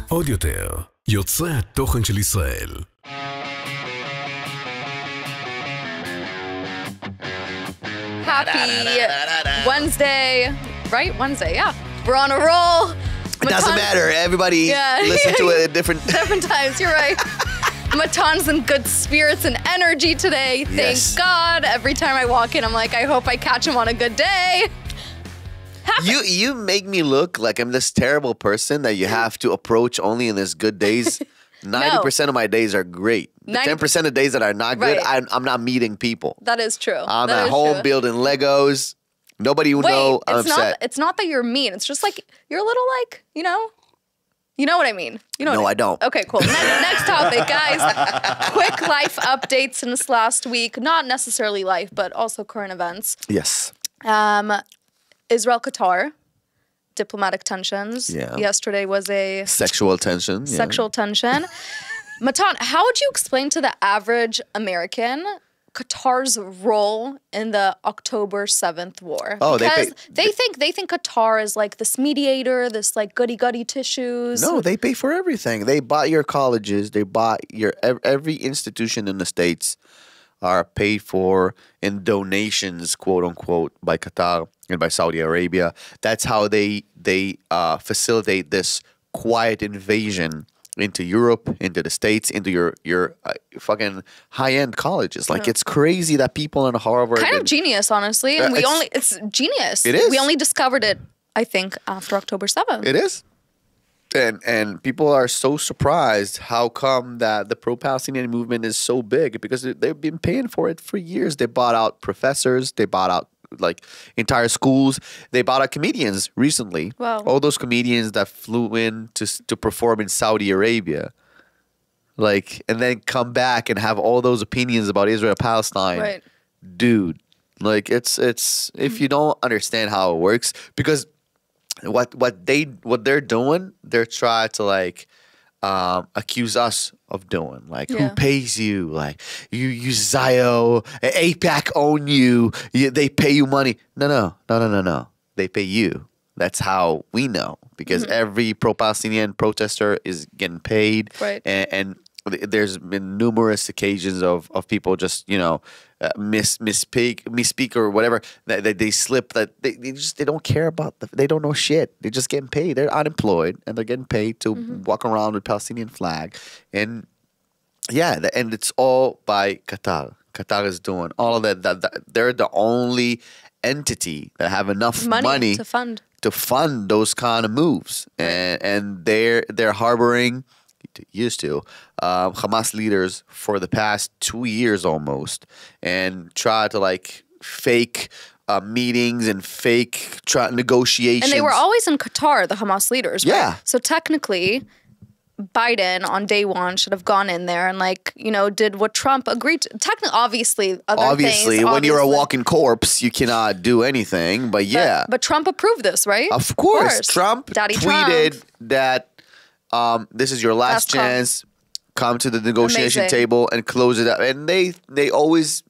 עוד יותר, יוצרי התוכן של ישראל. Happy Wednesday, right? Wednesday, yeah. We're on a roll. It doesn't matter. Everybody listen to it at different times. You're right. Matan's in good spirits and energy today. Thank God. Every time I walk in, I'm like, I hope I catch him on a good day. You make me look like I'm this terrible person that you have to approach only in this good days. 90% of my days are great. The 10% of days that are not good, I'm not meeting people. That is true. I'm at home building Legos. Nobody will know I'm upset. It's not that you're mean. It's just like you're a little like, you know what I mean. You know. No, I don't. Okay, cool. Next topic, guys. Quick life updates since last week. Not necessarily life, but also current events. Yes. Israel, Qatar. Diplomatic tensions. Yeah. Yesterday was a sexual tension. Sexual tension. Matan, how would you explain to the average American Qatar's role in the October 7th war? Oh, because they think Qatar is like this mediator, this like goody tissues. No, they pay for everything. They bought your colleges. They bought your every institution in the States are paid for in donations, quote unquote, by Qatar and by Saudi Arabia. That's how they facilitate this quiet invasion into Europe, into the States, into your fucking high-end colleges. Like, it's crazy that people in Harvard... Kind of genius, honestly. And it's genius. It is. We only discovered it, I think, after October 7th. It is. And people are so surprised how come that the pro-Palestinian movement is so big, because they've been paying for it for years. They bought out professors. They bought out like entire schools. They bought out comedians recently. Wow. All those comedians that flew in to perform in Saudi Arabia, like, and then come back and have all those opinions about Israel Palestine. Right. Dude, like it's if you don't understand how it works, because what they're doing, they're trying to like accuse us of doing, like, who pays you? Like, you use Zio, APAC own you, they pay you money. No. They pay you. That's how we know, because every pro-Palestinian protester is getting paid. Right. And there's been numerous occasions of people just, misspeak or whatever, that they slip, that they don't care about they don't know shit. They're just getting paid. They're unemployed and they're getting paid to walk around with Palestinian flag. And and it's all by Qatar. Qatar is doing all of that. They're the only entity that have enough money to fund those kind of moves. And they're harboring, used to, Hamas leaders for the past 2 years almost, and try to like fake meetings and fake negotiations. And they were always in Qatar, the Hamas leaders, right? Yeah. So technically, Biden on day one should have gone in there and did what Trump agreed to. Technically, obviously, when you're a walking corpse, you cannot do anything. But but Trump approved this, right? Of course. Trump tweeted that this is your last chance. Come to the negotiation table and close it up. And they always,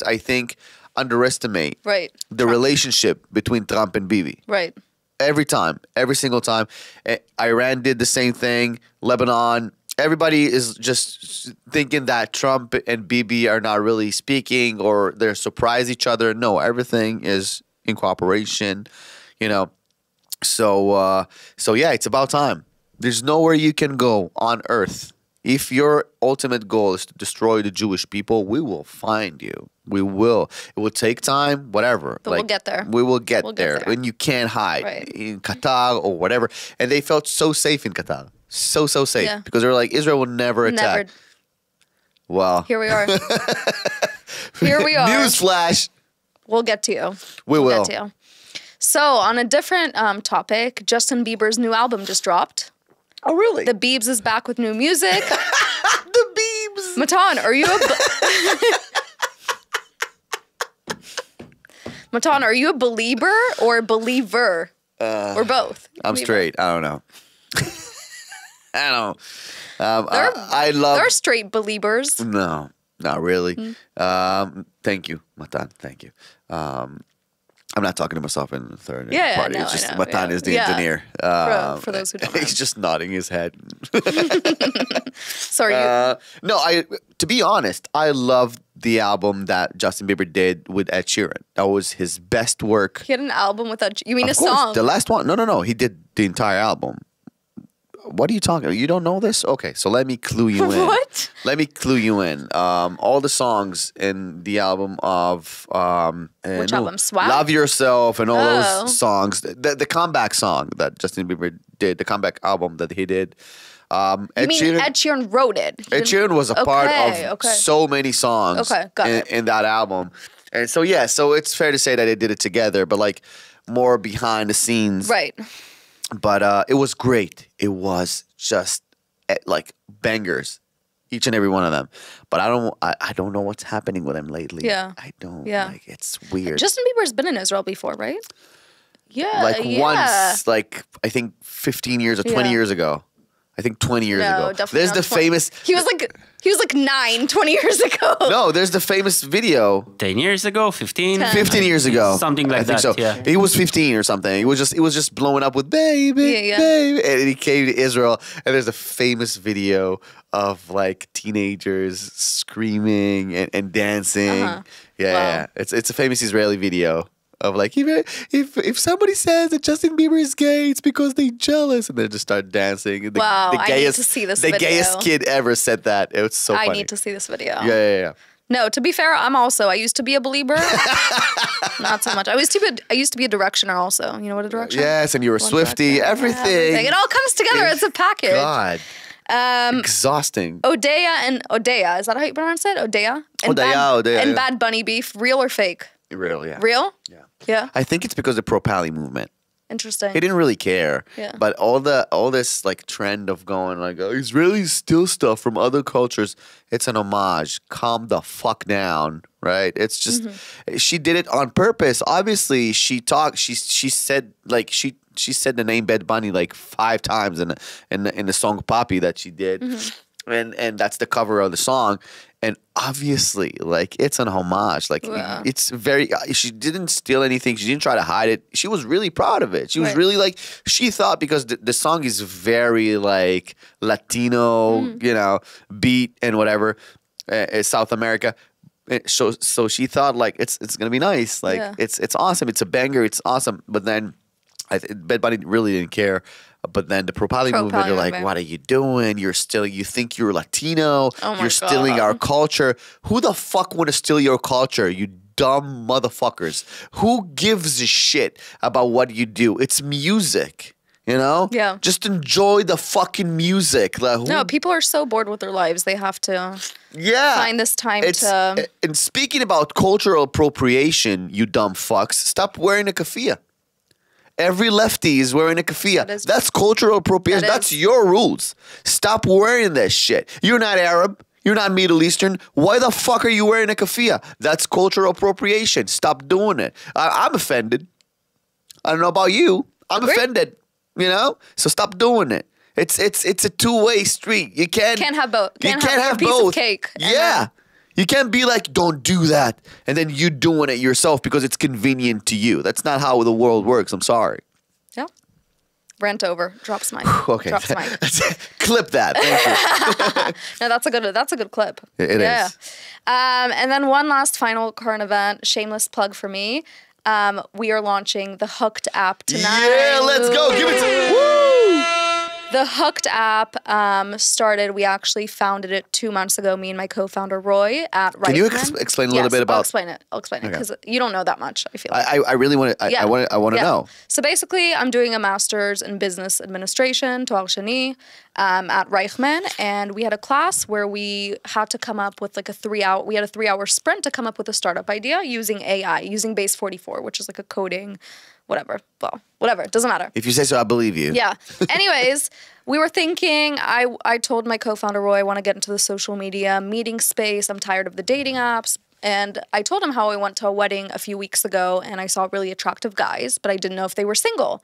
I think, underestimate the relationship between Trump and Bibi. Right. Every time, every single time. Iran did the same thing. Lebanon. Everybody is just thinking that Trump and Bibi are not really speaking, or they're surprised each other. No, everything is in cooperation. So yeah, it's about time. There's nowhere you can go on earth. If your ultimate goal is to destroy the Jewish people, we will find you. We will. It will take time, whatever. But we'll get there. We will get there. And you can't hide in Qatar or whatever. And they felt so safe in Qatar. So safe. Yeah. Because they were like, Israel will never attack. Well. Here we are. Here we are. Newsflash. We'll get to you. We will. Get to you. So, on a different topic, Justin Bieber's new album just dropped. Oh, really? The Biebs is back with new music. The Biebs. Matan, are you Matan, are you a believer or a believer? Or both? I'm straight. I don't know. I don't. There are straight believers. No, not really. Thank you, Matan. Thank you. I'm not talking to myself in the third Yeah, party. no, It's just I know, Matan yeah. is the Yeah. engineer. For those who don't know. He's just nodding his head. Sorry. No, to be honest, I love the album that Justin Bieber did with Ed Sheeran. That was his best work. He had an album without. You mean Of a course, song? the last one. No. He did the entire album. What are you talking about? You don't know this? Okay, so let me clue you in. What? Let me clue you in. All the songs in the album of Which album? Swag? Love Yourself and all Oh. those songs. The comeback song that Justin Bieber did, the comeback album that he did. You mean Ed Sheeran wrote it? He Ed didn't- Sheeran was a part of Okay. so many songs Okay, got it. in that album. And so, yeah, so it's fair to say that they did it together, but like more behind the scenes. Right. But it was great. It was just like bangers, each and every one of them. But I don't know what's happening with him lately. Yeah. I don't. Yeah. Like, it's weird. Justin Bieber's been in Israel before, right? Yeah. like yeah. once, like I think 15 years or 20 Yeah. years ago. I think 20 years No, ago. definitely There's not the 20. famous. He was like 9, 20 years ago. No, there's the famous video 10 years ago, 15? 15 years ago. Something like I think that, so. yeah. He was 15 or something. It was just blowing up with baby, Yeah. baby. And he came to Israel and there's a famous video of like teenagers screaming and dancing. Uh-huh. Yeah. It's a famous Israeli video of like if somebody says that Justin Bieber is gay, it's because they jealous, and they just start dancing. And Wow, I need to see this The video. gayest kid ever said that. It was so funny. I need to see this video. Yeah. No, to be fair, I used to be a believer. Not so much. I used to be a directioner also. You know what a directioner? Yes, and you were One Swifty, direction. everything. It all comes together. It's a package. God. Exhausting. Odeya and Odeya. Is that how you pronounce it? Odeya? And Odeya, And yeah. Bad Bunny beef. Real or fake? Real, yeah. Real? Yeah. Yeah. I think it's because of the pro-pally movement. Interesting. He didn't really care. Yeah. But all this like trend of going like, oh, Israelis steal stuff from other cultures. It's an homage. Calm the fuck down, right? It's just she did it on purpose. Obviously, she said like she said the name Bad Bunny like 5 times in the song Poppy that she did. And that's the cover of the song. And obviously, like, it's an homage. Like, Wow. it's very, she didn't steal anything. She didn't try to hide it. She was really proud of it. She was Right. really like, she thought because the song is very, like, Latino, you know, beat and whatever, South America. So she thought, like, it's going to be nice. Like, Yeah. it's awesome. It's a banger. It's awesome. But then, Bad Bunny really didn't care. But then the pro-poly movement, Pro-poly they're like, movement. what are you doing? You think you're Latino. Oh my You're stealing God. our culture. Who the fuck want to steal your culture, you dumb motherfuckers? Who gives a shit about what you do? It's music, you know? Yeah. Just enjoy the fucking music. Like, who, No, people are so bored with their lives. They have to yeah. find this time to. And speaking about cultural appropriation, you dumb fucks, stop wearing a keffiyeh. Every lefty is wearing a keffiyeh. That is- That's cultural appropriation. That That's is- your rules. Stop wearing that shit. You're not Arab. You're not Middle Eastern. Why the fuck are you wearing a keffiyeh? That's cultural appropriation. Stop doing it. I'm offended. I don't know about you. I'm Agreed. offended. You know? So stop doing it. It's a two-way street. You can't Can't have both. You Can't can't have have a piece of both. cake and Yeah. You can't be like, don't do that, and then you doing it yourself because it's convenient to you. That's not how the world works. I'm sorry. Yeah. Rant over. Drops mic. Okay. Drops mic. Clip that. Thank you. No, that's a good clip. It yeah. is. And then one last final current event, shameless plug for me. We are launching the Hooked app tonight. Yeah, let's go. Give it to Woo! The Hooked app started. We actually founded it 2 months ago. Me and my co-founder Roy at Reichman. Can you explain a little bit about? I'll explain it. because you don't know that much. I feel like. I really want to. I want to Yeah. know. So basically, I'm doing a master's in business administration, Toar Shani, at Reichman, and we had a class where we had to come up with like a 3-hour sprint to come up with a startup idea using AI, using Base 44, which is like a coding, whatever. Well, whatever. It doesn't matter. If you say so, I believe you. Yeah. Anyways, we were thinking, I told my co-founder Roy I want to get into the social media meeting space. I'm tired of the dating apps. And I told him how I went to a wedding a few weeks ago and I saw really attractive guys, but I didn't know if they were single.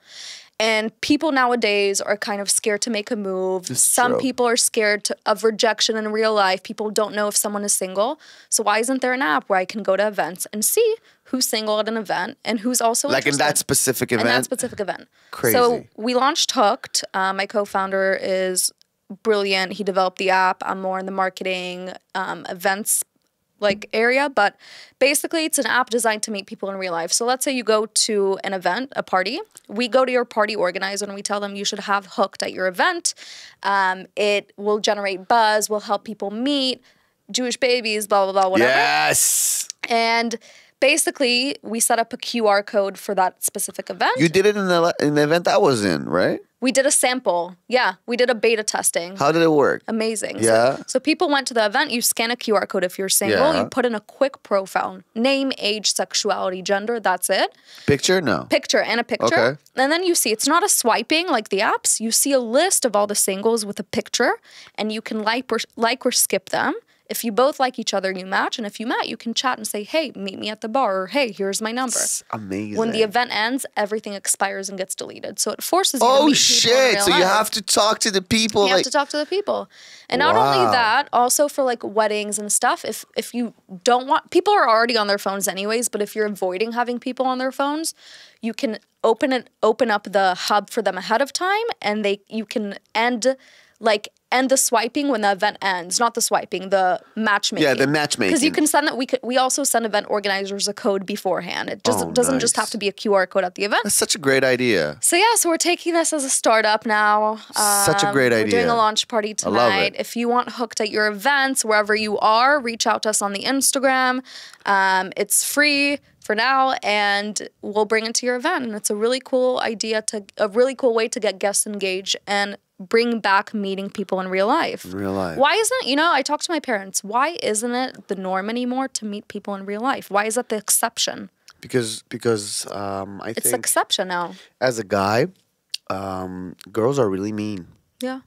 And people nowadays are kind of scared to make a move. Some true. people are scared of rejection in real life. People don't know if someone is single. So why isn't there an app where I can go to events and see who's single at an event and who's also Like in interested. that specific event? In that specific event. Crazy. So we launched Hooked. My co-founder is brilliant. He developed the app. I'm more in the marketing, events like area, but basically it's an app designed to meet people in real life. So let's say you go to an event, a party. We go to your party organizer and we tell them you should have Hooked at your event. It will generate buzz, will help people meet Jewish babies, blah, blah, blah, whatever. Yes. And basically we set up a QR code for that specific event. You did it in the event I was in, right? We did a sample. Yeah, we did a beta testing. How did it work? Amazing. Yeah. So people went to the event. You scan a QR code if you're single. Yeah. You put in a quick profile. Name, age, sexuality, gender. That's it. Picture? No. Picture and a picture. Okay. And then you see, it's not a swiping like the apps. You see a list of all the singles with a picture. And you can like or skip them. If you both like each other, you match. And if you match, you can chat and say, hey, meet me at the bar. Or, hey, here's my number. It's amazing. When the event ends, everything expires and gets deleted. So it forces you to Oh meet people in shit! real So you life. have to talk to the people. You have to talk to the people. And not only Wow. that, also for like weddings and stuff, if you don't want, people are already on their phones anyways, but if you're avoiding having people on their phones, you can open up the hub for them ahead of time and you can end the swiping when the event ends, not the swiping, the matchmaking. Yeah, the matchmaking. Because you can send that. We also send event organizers a code beforehand. It doesn't just nice. have to be a QR code at the event. That's such a great idea. So yeah, so we're taking this as a startup now. Such a great We're doing idea. a launch party I love tonight. it. If you want Hooked at your events, wherever you are, reach out to us on the Instagram. It's free for now, and we'll bring it to your event. And it's a really cool idea, a really cool way to get guests engaged and bring back meeting people in real life. In real life. Why isn't it, I talked to my parents, why isn't it the norm anymore to meet people in real life? Why is that the exception? Because I It's think the exception now. as a guy, girls are really mean. Yeah.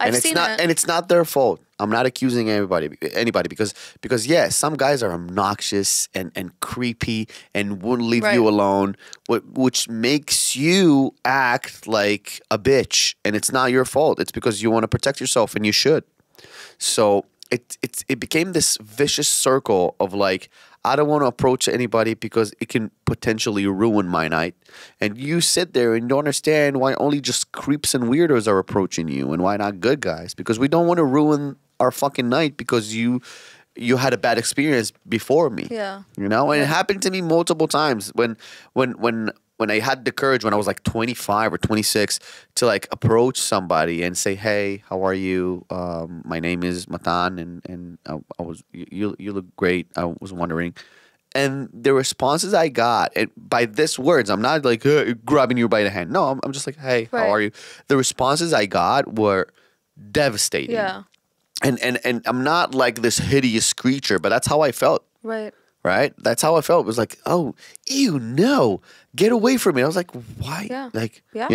I've And seen it. and it's not their fault. I'm not accusing anybody because yeah, some guys are obnoxious and creepy and wouldn't leave you Right. alone, which makes you act like a bitch, and it's not your fault. It's because you want to protect yourself, and you should. So it became this vicious circle of like, I don't want to approach anybody because it can potentially ruin my night. And you sit there and don't understand why only just creeps and weirdos are approaching you and why not good guys. Because we don't want to ruin our fucking night because you had a bad experience before me. Yeah. And it happened to me multiple times when I had the courage when I was like 25 or 26 to like approach somebody and say, hey, how are you? My name is Matan, and I was you look great. I was wondering. And the responses I got, and by these words, I'm not like grabbing you by the hand. No, I'm just like, hey, Right. how are you? The responses I got were devastating. Yeah. And I'm not like this hideous creature, but that's how I felt. Right. Right? That's how I felt. It was like, oh, ew, no. Get away from me. I was like, why? Yeah. Like, Yeah.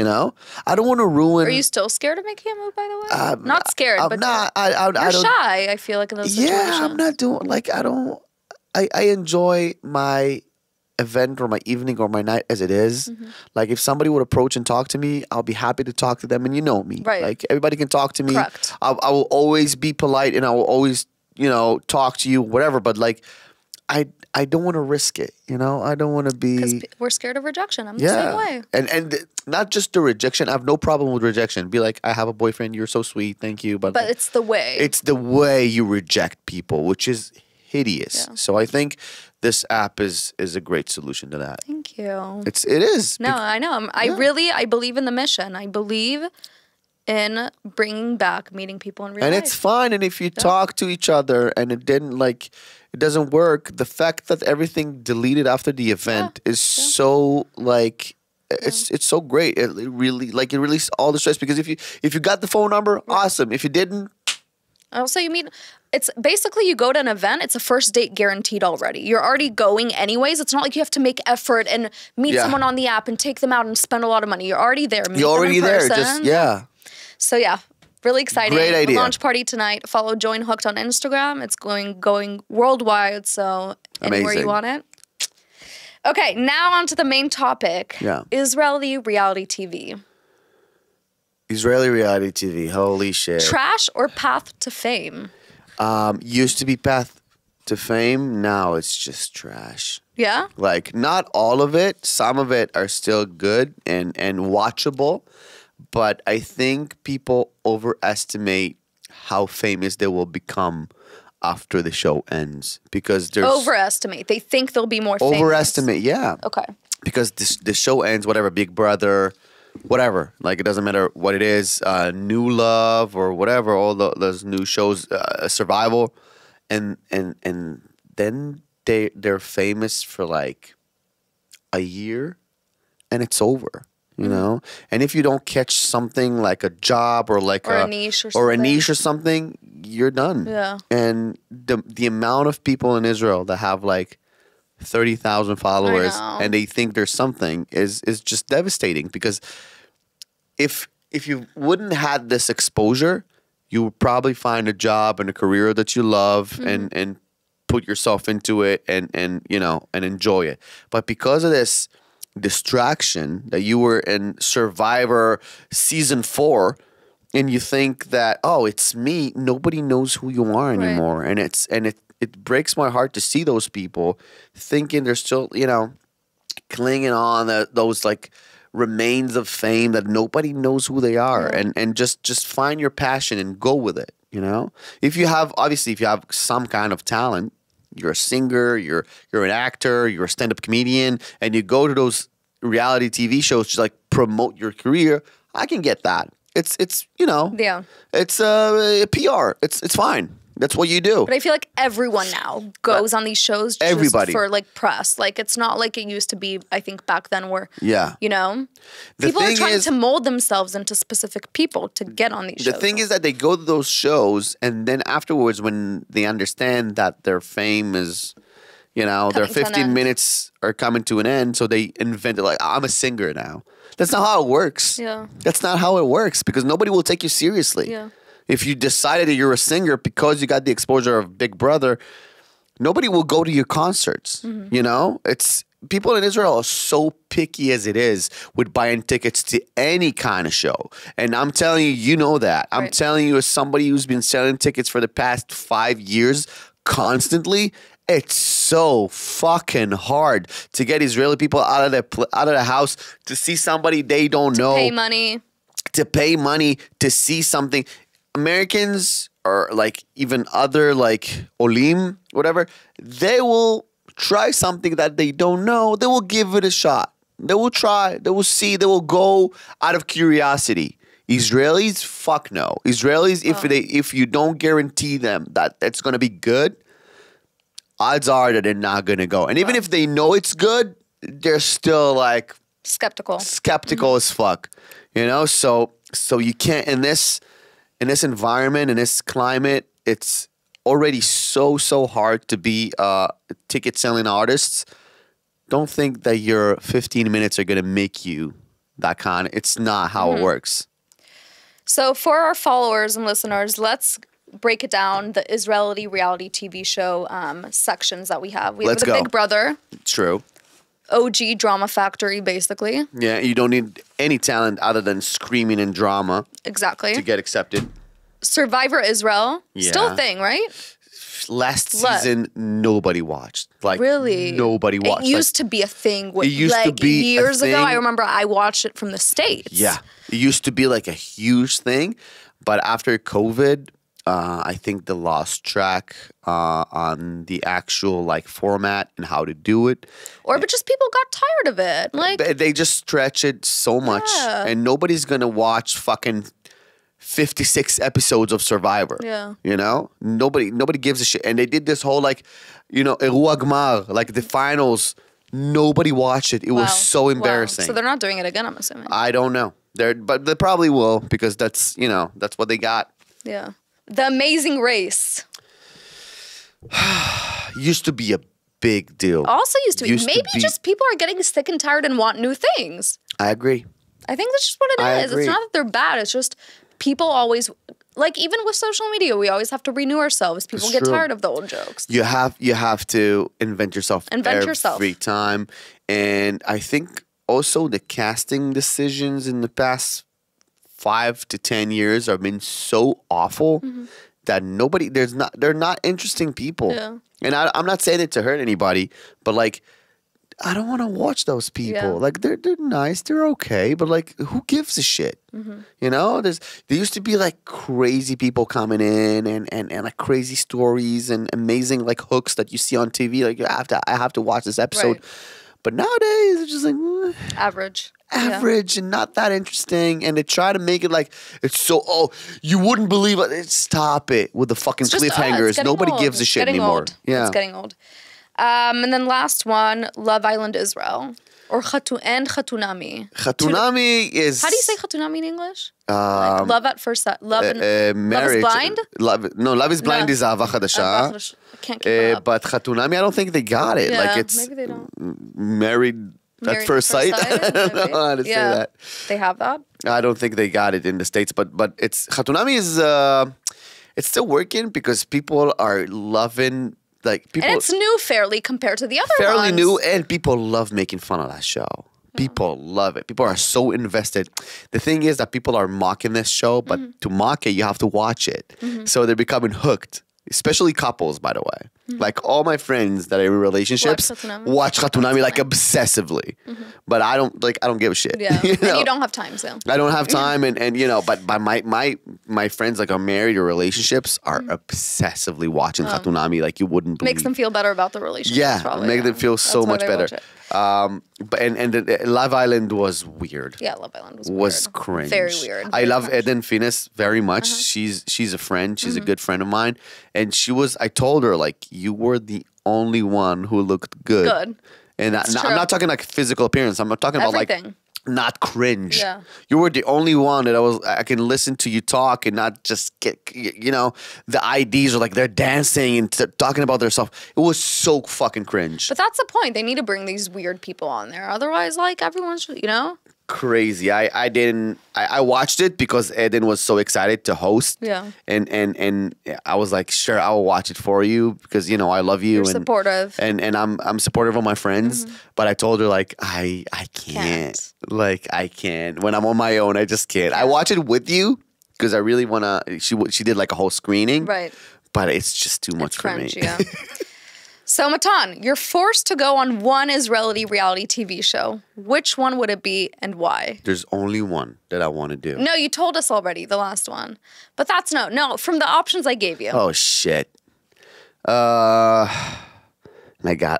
I don't want to ruin. Are you still scared of making a move, by the way? Not scared, I'm but not. you're I don't. shy, I feel like, in those situations. Yeah, I'm not doing, like, I don't. I enjoy my event or my evening or my night as it is. Mm-hmm. Like, if somebody would approach and talk to me, I'll be happy to talk to them. And you know me. Right. Like, everybody can talk to me. Correct. I will always be polite and I will always, talk to you, whatever. But, like, I don't want to risk it, I don't want to Because be. we're scared of rejection. I'm the same way. And not just the rejection. I have no problem with rejection. Be like, I have a boyfriend. You're so sweet. Thank you. But It's the way. it's the way you reject people, which is hideous. Yeah. So I think this app is a great solution to that. Thank you. It is. No, I know. I believe in the mission. I believe in bringing back meeting people in real And life. it's fun. And if you talk to each other and it doesn't work, the fact that everything deleted after the event is so like it's so great. It really it released all the stress, because if you got the phone number, awesome. If you didn't, Also, it's basically you go to an event, it's a first date guaranteed already. You're already going anyways. It's not like you have to make effort and meet Yeah. someone on the app and take them out and spend a lot of money. You're already there. Meet you're them already in there. person. Just yeah. So yeah, really exciting. Great idea. Launch party tonight. Follow Join Hooked on Instagram. It's going worldwide, so anywhere Amazing. you want it. Okay, now on to the main topic. Yeah. Israeli reality TV. Israeli reality TV. Holy shit. Trash or path to fame? Used to be path to fame, now it's just trash. Yeah. Like, not all of it. Some of it are still good and watchable. But I think people overestimate how famous they will become after the show ends. Because there's... Overestimate. They think they'll be more famous. Overestimate, yeah. Okay. Because the show ends, whatever, Big Brother, whatever. Like, it doesn't matter what it is. New Love or whatever. All those new shows, Survival. And then they're famous for like a year and it's over, you know? And if you don't catch something like a job or like a niche or something, you're done. Yeah. And the amount of people in Israel that have like 30,000 followers and they think there's something is just devastating, because if you wouldn't had this exposure, you would probably find a job and a career that you love and put yourself into it and you know, and enjoy it. But because of this distraction that you were in Survivor season 4 and you think that, oh, it's me, nobody knows who you are anymore. Right. And it breaks my heart to see those people thinking they're still, you know, clinging on those like remains of fame that nobody knows who they are. And just find your passion and go with it, you know? If you have some kind of talent, you're a singer, you're an actor, you're a stand-up comedian, and you go to those reality TV shows to like promote your career, I can get that. It's you know, it's PR. It's fine. That's what you do. But I feel like everyone now goes on these shows just for like press. Like, it's not like it used to be, I think, back then, where, you know, people are trying to mold themselves into specific people to get on these shows. The thing is that they go to those shows and then afterwards, when they understand that their fame is, you know, their 15 minutes are coming to an end, so they invented like, I'm a singer now. That's not how it works. Yeah. That's not how it works, because nobody will take you seriously. Yeah. If you decided that you're a singer because you got the exposure of Big Brother, nobody will go to your concerts. You know, it's people in Israel are so picky as it is with buying tickets to any kind of show. And I'm telling you, you know that. I'm telling you, as somebody who's been selling tickets for the past 5 years constantly, it's so fucking hard to get Israeli people out of the house to see somebody they don't know. To pay money to see something. Americans or like even other like Olim, whatever, they will try something that they don't know. They will give it a shot. They will try. They will see. They will go out of curiosity. Israelis, fuck no. Israelis, if you don't guarantee them that it's going to be good, odds are that they're not going to go. And even if they know it's good, they're still like skeptical as fuck. You know, so you can't in this environment, in this climate, it's already so hard to be ticket selling artists. Don't think that your 15 minutes are gonna make you that kind. It's not how it works. So for our followers and listeners, let's break it down, the Israeli reality TV show sections that we have. We have the Big Brother. True. OG drama factory, basically. Yeah, you don't need any talent other than screaming and drama. Exactly. To get accepted. Survivor Israel. Yeah. Still a thing, right? Last season, nobody watched. Like, really? Nobody watched. It used to be a thing. It used to be years ago. I remember I watched it from the States. Yeah. It used to be like a huge thing. But after COVID, I think they lost track on the actual like format and how to do it. But just people got tired of it. Like, they just stretch it so much, and nobody's gonna watch fucking 56 episodes of Survivor. Yeah, you know, nobody gives a shit. And they did this whole like, you know, Iruah Gmar, like the finals. Nobody watched it. It was so embarrassing. So they're not doing it again, I'm assuming. I don't know. But they probably will, because that's, you know, that's what they got. Yeah. The Amazing Race. Used to be a big deal. Also used to be. Maybe just people are getting sick and tired and want new things. I agree. I think that's just what it is. It's not that they're bad. It's just people always, like even with social media, we always have to renew ourselves. People get tired of the old jokes. You have to invent yourself every time. And I think also the casting decisions in the past 5 to 10 years have been so awful that nobody, they're not interesting people. Yeah. And I'm not saying it to hurt anybody, but like, I don't want to watch those people. Yeah. Like they're nice, they're okay, but like who gives a shit? You know, there used to be like crazy people coming in and like crazy stories and amazing like hooks that you see on TV. Like I have to watch this episode. Right. But nowadays it's just like Average. and not that interesting, and they try to make it like it's so you wouldn't believe it. Stop it with the fucking It's just, cliffhangers. Nobody gives a shit anymore. Old. Yeah, It's getting old. And then last one, Love Island Israel. Or Khatunami. Khatunami is... How do you say Khatunami in English? Like love at first sight. Love marriage. is blind? Love is blind is Ahava Chadasha. I can't keep it up. But Khatunami, I don't think they got it. Yeah, like it's maybe they don't. Married at first sight. I don't know how to say that. They have that? I don't think they got it in the States, but it's Khatunami is it's still working because people are loving. Like people, and it's new fairly compared to the other ones. Fairly new, and people love making fun of that show. People love it. People are so invested. The thing is that people are mocking this show, but to mock it, you have to watch it. So they're becoming hooked, especially couples, by the way. Like all my friends that are in relationships watch Khatunami like obsessively. But I don't give a shit. Yeah. You know? And you don't have time, so. I don't have time, and you know, but my friends like are married or relationships are obsessively watching Khatunami like you wouldn't believe. Makes them feel better about the relationship. Yeah, probably, make them feel so much better. But the Love Island was weird. Yeah, Love Island was weird. Cringe. Very weird. I love Eden Finis very much. She's a friend. She's a good friend of mine, and I told her like you were the only one who looked good. Good. And I'm not talking like physical appearance. I'm talking about like not cringe. Yeah. You were the only one that I can listen to you talk and not just get, you know, the IDs are like they're dancing and talking about their stuff. It was so fucking cringe. But that's the point. They need to bring these weird people on there. Otherwise, like everyone should, you know? Crazy. I watched it because Eden was so excited to host. Yeah. And I was like, sure, I will watch it for you because, you know, I love you. You're supportive. And I'm supportive of my friends. But I told her like, I can't. Like, I can't. When I'm on my own, I just can't. I watch it with you because I really want to. She did like a whole screening. Right. But it's just too much for me. Yeah. So, Matan, you're forced to go on one Israeli reality TV show. Which one would it be and why? There's only one that I want to do. No, you told us already, the last one. But that's no, from the options I gave you. Oh, shit. I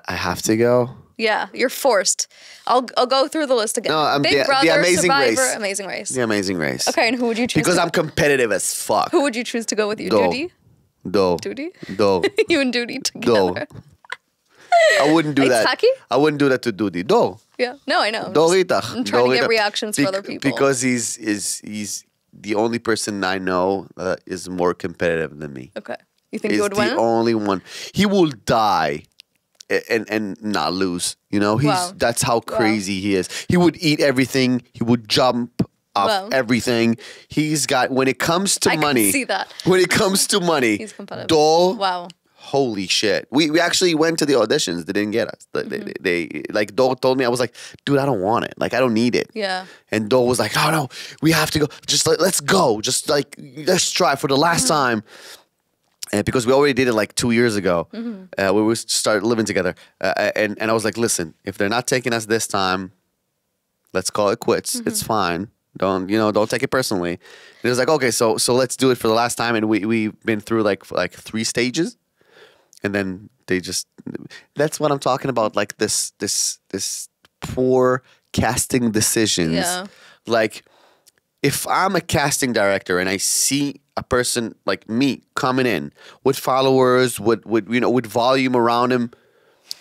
have to go? Yeah, you're forced. I'll go through the list again. No, Big Brother, the Amazing Survivor, Race. Amazing Race. The Amazing Race. Okay, and who would you choose? Because I'm competitive as fuck. Who would you choose to go with you? Do. Duty? Do. Duty? Do. You and Duty together. Do. I wouldn't do that. Taki? I wouldn't do that to Duty. Do. Yeah. No, I know. I'm trying to get reactions from other people. Because he's the only person I know is more competitive than me. Okay. You think he would win? He's the only one. He will die and not lose. You know, that's how crazy he is. He would eat everything. He would jump off everything. He's got, when it comes to money. I can see that. When it comes to money. He's competitive. Dole. Wow. Holy shit. We actually went to the auditions. They didn't get us. They like, Dole told me, I was like, dude, I don't want it. Like, I don't need it. Yeah. And Dole was like, oh no, we have to go. Just let's go. Just like, let's try for the last time. And because we already did it like 2 years ago, we started living together. And I was like, listen, if they're not taking us this time, let's call it quits. It's fine. Don't take it personally. And it was like, okay, so let's do it for the last time. And we've been through like 3 stages. And then that's what I'm talking about. Like this poor casting decisions. Yeah. Like if I'm a casting director and I see a person like me coming in with followers, with volume around him,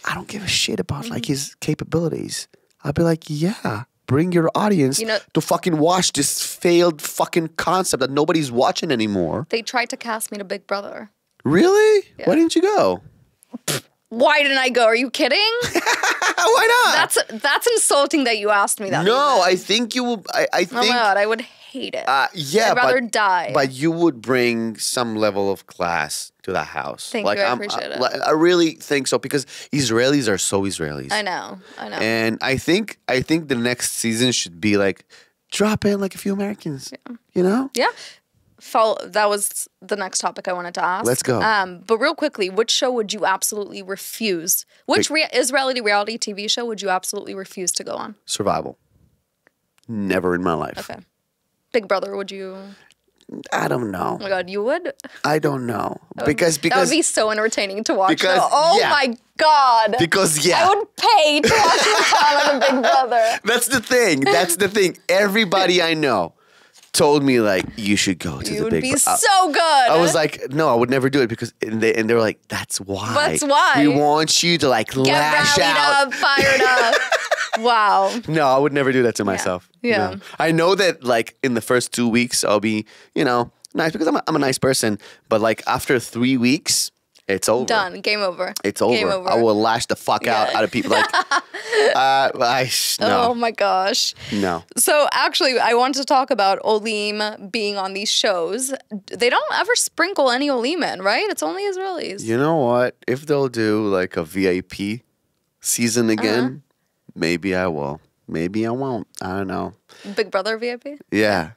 I don't give a shit about like his capabilities. I'll be like, yeah, bring your audience to fucking watch this failed fucking concept that nobody's watching anymore. They tried to cast me to Big Brother. Really? Yeah. Why didn't you go? Why didn't I go? Are you kidding? Why not? That's insulting that you asked me that. No, I think you will. I think. Oh my God, I would hate it. Yeah, I'd rather die. But you would bring some level of class to that house. Thank you, I appreciate it. I really think so because Israelis are so Israelis. I know. And I think the next season should be like drop in like a few Americans. Yeah. You know? Yeah. That was the next topic I wanted to ask. Let's go. But real quickly, which show would you absolutely refuse? Which Israeli reality TV show would you absolutely refuse to go on? Survival. Never in my life. Okay. Big Brother, would you? I don't know. Oh my God, you would? I don't know. Because that would be so entertaining to watch. Because, though. Oh yeah. my God. Because, yeah. I would pay to watch the time of the Big Brother. That's the thing. That's the thing. Everybody I know told me, like, you should go to You the Big would be Brother. so good. I was like, no, I would never do it because, and they were like, that's why. That's why. We want you to like Get lash rallied out. up, fired up. Wow. No, I would never do that to myself. Yeah. No. I know that like in the first 2 weeks, I'll be, nice because I'm a nice person. But like after 3 weeks, it's over. Done. Game over. It's over. Game over. I will lash the fuck out of people. Like, no. Oh my gosh. No. So actually, I wanted to talk about Olim being on these shows. They don't ever sprinkle any Olim in, right? It's only Israelis. You know what? If they'll do like a VIP season again, maybe I will. Maybe I won't. I don't know. Big Brother VIP? Yeah.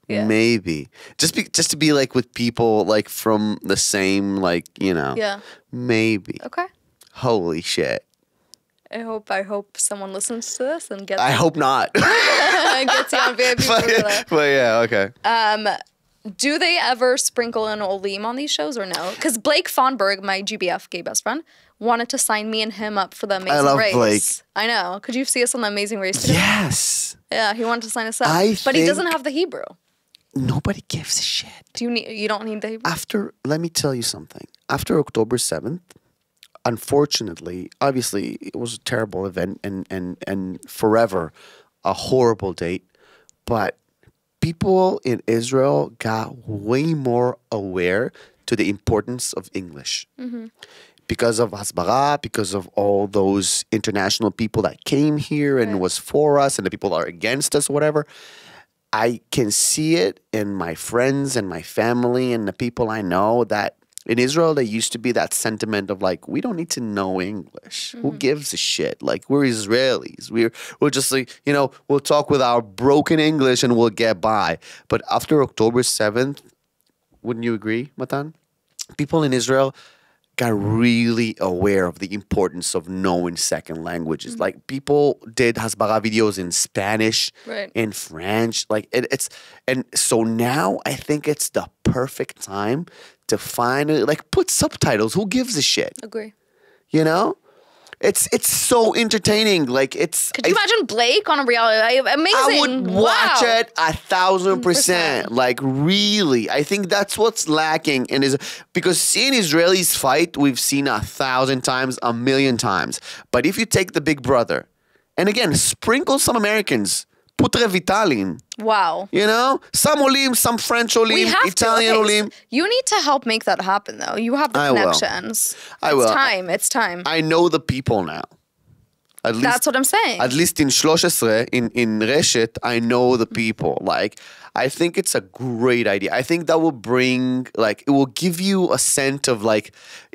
Yeah. Maybe. Just to be like with people like from the same like, Yeah. Maybe. Okay. Holy shit. I hope someone listens to this and gets I hope not. gets you on VIP. but yeah, okay. Do they ever sprinkle in Olim on these shows or no? Because Blake Fonberg, my GBF gay best friend, wanted to sign me and him up for the Amazing love Race. Blake. I know. Could you see us on the Amazing Race today? Yes. Yeah, he wanted to sign us up. But he doesn't have the Hebrew. Nobody gives a shit. You don't need the Hebrew? Let me tell you something. After October 7th, unfortunately, obviously, it was a terrible event and forever a horrible date. But people in Israel got way more aware to the importance of English. Mm-hmm. Because of Hasbara, because of all those international people that came here and was for us and the people that are against us, whatever. I can see it in my friends and my family and the people I know that in Israel, there used to be that sentiment of like, we don't need to know English. Who gives a shit? Like, we're Israelis. We're just like, we'll talk with our broken English and we'll get by. But after October 7th, wouldn't you agree, Matan? People in Israel got really aware of the importance of knowing second languages. Like people did Hasbara videos in Spanish, in French. Like and so now I think it's the perfect time to find put subtitles. Who gives a shit? Agree. It's so entertaining. Like Could you imagine Blake on a reality? Amazing. I would watch it 1,000%. Like really, I think that's what's lacking because seeing Israelis fight, we've seen 1,000 times, 1,000,000 times. But if you take the Big Brother, and again, sprinkle some Americans, put Revitalin. Wow. Some Olim, some French Olim, Italian Olim. You need to help make that happen, though. You have the connections. I will. It's time. I know the people now. That's what I'm saying. At least in 13, in Reshet, I know the people. Like, I think it's a great idea. I think that will bring, it will give you a scent of,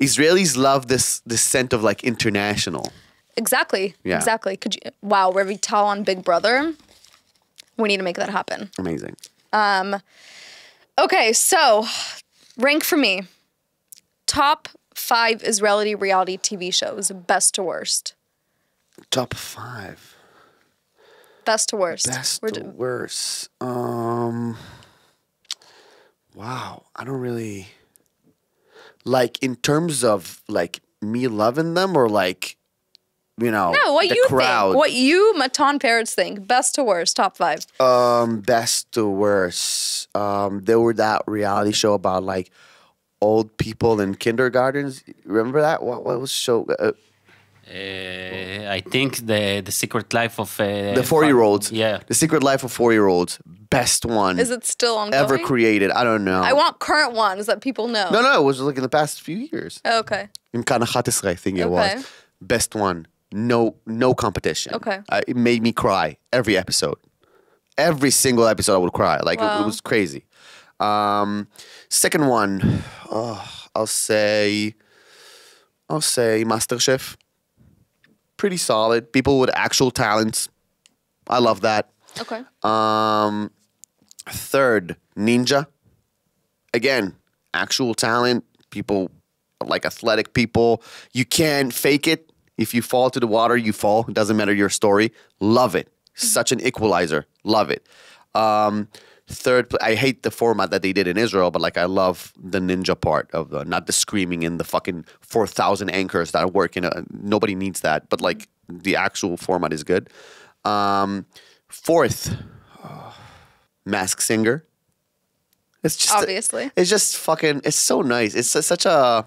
Israelis love this scent of, international. Exactly. Yeah. Exactly. Wow, Revital on Big Brother. We need to make that happen. Amazing. Okay, so rank for me. Top 5 Israeli reality TV shows, best to worst. Top 5. Best to worst. Best to worst. Wow, I don't really in terms of me loving them or no, what the you crowd. think. What you, Matan Parrots, think. Best to worst, top 5. Best to worst. There were that reality show about old people in kindergartens. Remember that? What was the show? I think the Secret Life of the 4-year-olds. Yeah, The Secret Life of 4-year-olds. Best one. Is it still ongoing? Ever created? I don't know. I want current ones that people know. No, it was in the past few years. Okay. In Kana 11, I think it was. Best one. No competition. Okay. It made me cry every episode. Every single episode I would cry. Wow. It was crazy. Second one, I'll say MasterChef. Pretty solid. People with actual talents. I love that. Okay. Third, Ninja. again, actual talent, people like athletic people. You can't fake it. If you fall to the water, you fall. It doesn't matter your story. Love it. Such an equalizer. Love it. Third, I hate the format that they did in Israel, but like I love the ninja part of not the screaming and the fucking 4,000 anchors that work. Nobody needs that, but like the actual format is good. Fourth, Masked Singer. It's just Obviously. It's just fucking. It's so nice. It's such a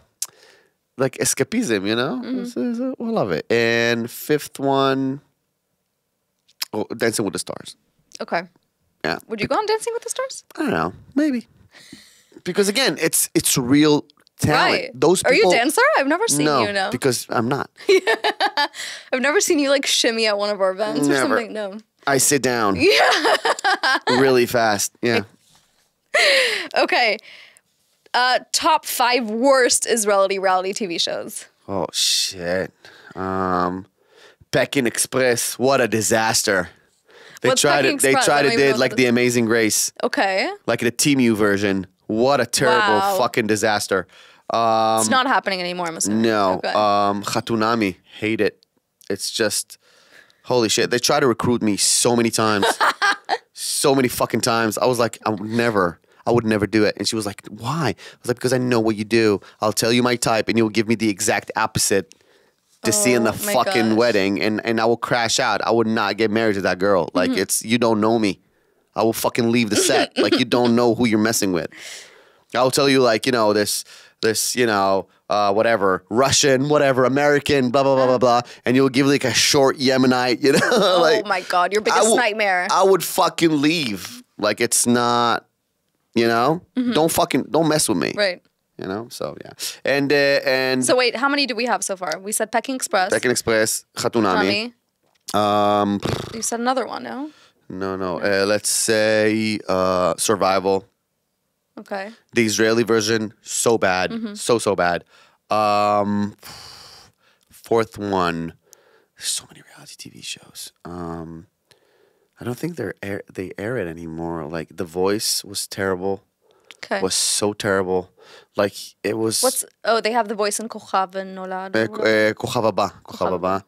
like escapism, you know. I love it. And fifth one, Dancing with the Stars. Okay. Yeah. Would you go on Dancing with the Stars? I don't know. Maybe. Because again, it's real talent. Right. Those people, Are you a dancer? I've never seen no, you. No. because I'm not. I've never seen you like shimmy at one of our events or Never. something. No. I sit down. Yeah. Really fast. Yeah. Okay. Top 5 worst Israeli reality TV shows. Oh shit. Peking Express. What a disaster. They What's tried Peking it. They Express? tried I to don't even did know like what the it is. Amazing Race, Okay. like the TMU version. What a terrible Wow. fucking disaster. It's not happening anymore, I'm assuming. No. Okay. Khatunami. Hate it. It's just holy shit. They tried to recruit me so many times. So many fucking times. I was like, I would never do it. And she was like, why? I was like, because I know what you do. I'll tell you my type and you'll give me the exact opposite to see in the Oh my fucking gosh. wedding and I will crash out. I would not get married to that girl. Like you don't know me. I will fucking leave the set. Like you don't know who you're messing with. I'll tell you like, this, whatever, Russian, whatever, American, blah, blah, blah, blah, blah. And you'll give like a short Yemenite, Oh my God, your biggest nightmare. I would fucking leave. Like it's not, don't mess with me. Right. So yeah. And So wait, how many do we have so far? We said Peking Express. Peking Express, Khatunami. You said another one, no? No. Let's say Survival. Okay. The Israeli version, so bad. So bad. Fourth one, there's so many reality TV shows. I don't think they air it anymore. Like The Voice was terrible. Okay. Was so terrible. Like it was. They have The Voice in Kochav and Nolad. Kochav Haba.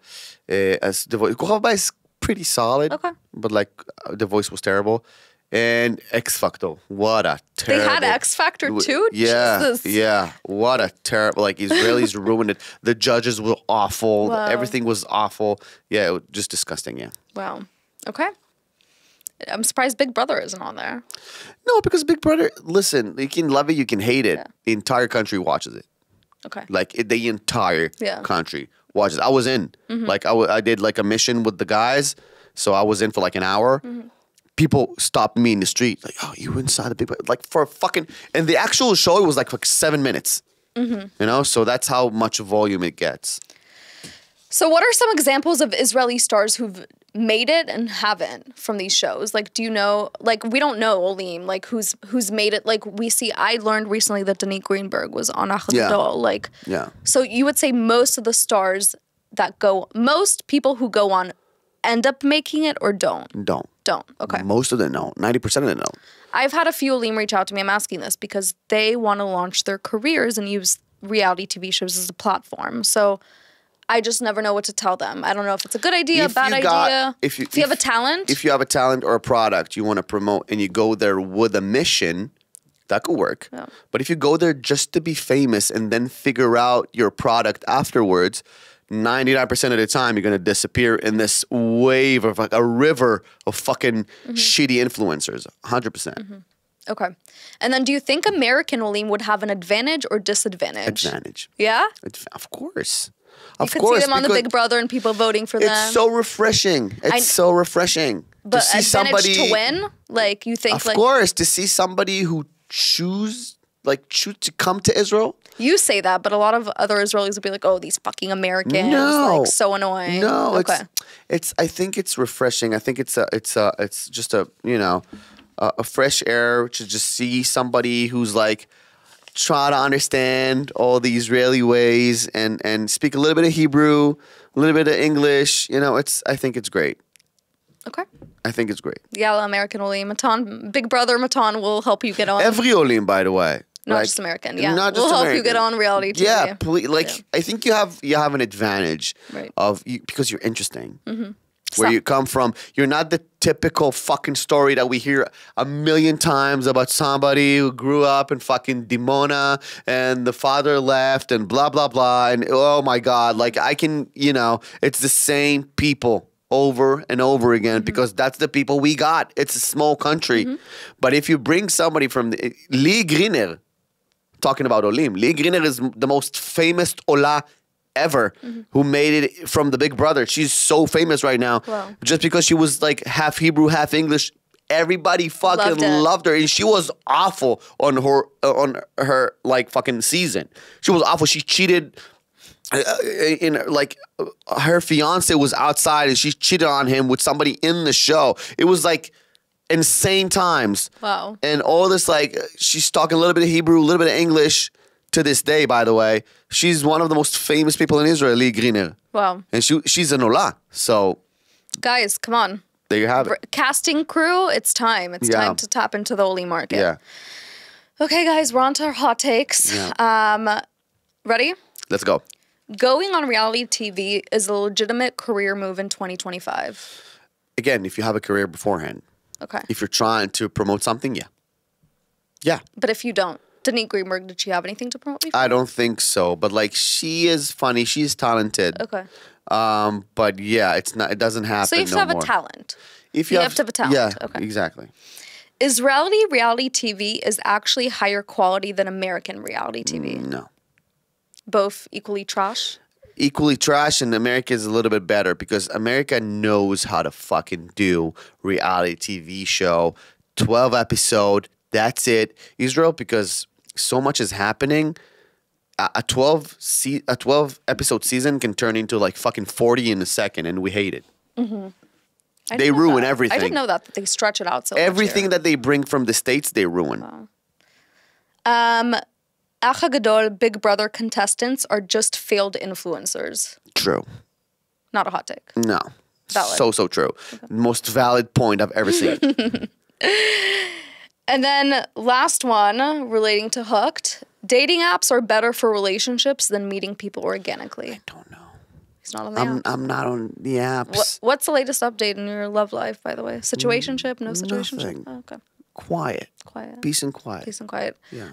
As The Voice, Kochav Haba is pretty solid. Okay. But like The Voice was terrible. And X Factor, what a terrible. They had X Factor too? Yeah, Jesus. yeah. What a terrible. Like Israelis ruined it. The judges were awful. Wow. Everything was awful. Yeah, it was just disgusting. Yeah. Wow. Okay. I'm surprised Big Brother isn't on there. No, because Big Brother. Listen, you can love it, you can hate it. Yeah. The entire country watches it. Okay. Like the entire Yeah. country watches. I was in. Like I did like a mission with the guys, so I was in for like an hour. People stopped me in the street, like, "Oh, you were inside the Big Brother?" Like for a fucking. And the actual show it was like 7 minutes. So that's how much volume it gets. So what are some examples of Israeli stars who've made it and haven't from these shows? Like, do you know, like, we don't know Olim, like, who's made it. Like, I learned recently that Danique Greenberg was on Achadol. Like, Yeah. so you would say most of the stars most people who go on end up making it or don't? Don't. Okay. Most of them don't. 90% of them don't. I've had a few Olim reach out to me. I'm asking this because they want to launch their careers and use reality TV shows as a platform. So I just never know what to tell them. I don't know if it's a good idea, bad idea. If you have a talent. If you have a talent or a product you want to promote and you go there with a mission, that could work. Yeah. But if you go there just to be famous and then figure out your product afterwards, 99% of the time you're going to disappear in this wave of like a river of fucking shitty influencers. 100%. Okay. And then do you think American Olim would have an advantage or disadvantage? Advantage. Yeah? Of course. You could see them on the because Big Brother and people voting for them. It's so refreshing. It's so refreshing. But to see advantage somebody to win? Like, you think Of like... course, to see somebody who choose to come to Israel. You say that, but a lot of other Israelis would be like, oh, these fucking Americans. No. Like, so annoying. No, Okay. I think it's refreshing. I think it's just a fresh air to just see somebody who's like try to understand all the Israeli ways and speak a little bit of Hebrew, a little bit of English. I think it's great. Okay. I think it's great. Yalla, American Olim. Matan, Big Brother Matan will help you get on. Every Olim, by the way. Not just American, yeah. Not just we'll help you American. get on reality TV. Yeah, please, I think you have an advantage Right. because you're interesting. Mm-hmm. Where you come from, you're not the typical fucking story that we hear a million times about somebody who grew up in fucking Dimona and the father left and blah blah blah and oh my god, like I can, it's the same people over and over again because that's the people we got. It's a small country, but if you bring somebody from Lee Griner, talking about Olim, Lee Griner is the most famous Ola ever who made it from the Big Brother. She's so famous right now. Wow. Just because she was like half Hebrew, half English. Everybody fucking loved her. And she was awful on her like fucking season. She was awful. She cheated her fiance was outside and she cheated on him with somebody in the show. It was like insane times. Wow. And all this, like, she's talking a little bit of Hebrew, a little bit of English to this day, by the way. She's one of the most famous people in Israel, Lee Griner. Wow. And she's an Ola. So, guys, come on. there you have it. Casting crew, it's time. It's time to tap into the Olim market. Yeah. Okay, guys, we're on to our hot takes. Yeah. Ready? Let's go. Going on reality TV is a legitimate career move in 2025. Again, if you have a career beforehand. Okay. If you're trying to promote something, yeah. Yeah. But if you don't, Denise Greenberg, did she have anything to promote before? I don't think so. But like, she is funny. She's talented. Okay. But yeah, it doesn't happen. So you have to have a talent. If you have to have a talent. Yeah, okay. Exactly. Is reality TV is actually higher quality than American reality TV? No. Both equally trash? Equally trash, and America is a little bit better because America knows how to fucking do reality TV show. 12 episode, that's it. Israel, because so much is happening, a 12 episode season can turn into like fucking 40 in a second, and we hate it. They ruin everything. I didn't know that they stretch it out so much. Everything that they bring from the States, they ruin. Wow. Acha Gadol Big Brother contestants are just failed influencers. True. Not a hot take. No. Valid. So true. Okay. Most valid point I've ever seen. And then last one, relating to Hooked. Dating apps are better for relationships than meeting people organically. I don't know. He's not on the apps. I'm not on the apps. What's the latest update in your love life, by the way? Situationship? No situationship? Nothing. Oh, okay. Quiet. Quiet. Peace and quiet. Peace and quiet. Yeah.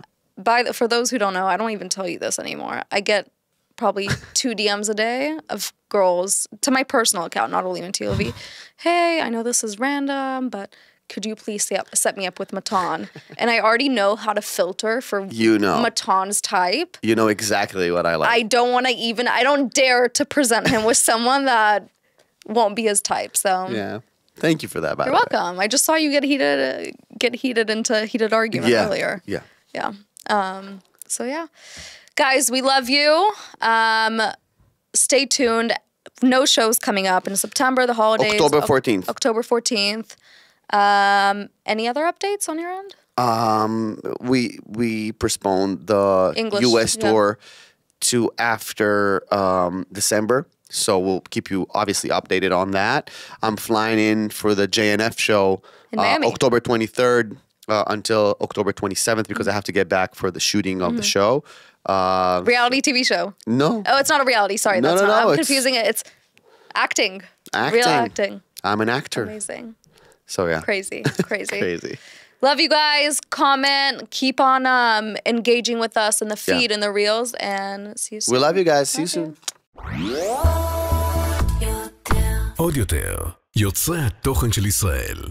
For those who don't know, I don't even tell you this anymore. I get probably 2 DMs a day of girls to my personal account, not Olim and TLV. Hey, I know this is random, but could you please set me up with Matan? And I already know how to filter for Matan's type. You know exactly what I like. I don't dare to present him with someone that won't be his type. So yeah. Thank you for that, by the You're way. welcome. I just saw you get heated into heated argument earlier. Yeah. Yeah. So yeah, guys, we love you. Stay tuned. No shows coming up in September, the holidays. October 14th. October 14th. Any other updates on your end? We postponed the English, US tour to after December. So we'll keep you obviously updated on that. I'm flying in for the JNF show in Miami. October 23rd. Until October 27th because I have to get back for the shooting of the show. Reality TV show? No. Oh, it's not a reality. Sorry, No, I'm confusing it. It's acting. Real acting. I'm an actor. Amazing. So yeah. Crazy. Crazy. Love you guys. Comment. Keep on engaging with us in the feed and the reels. And see you soon. We love you guys. See you soon. עוד יותר, יוצרי התוכן של ישראל.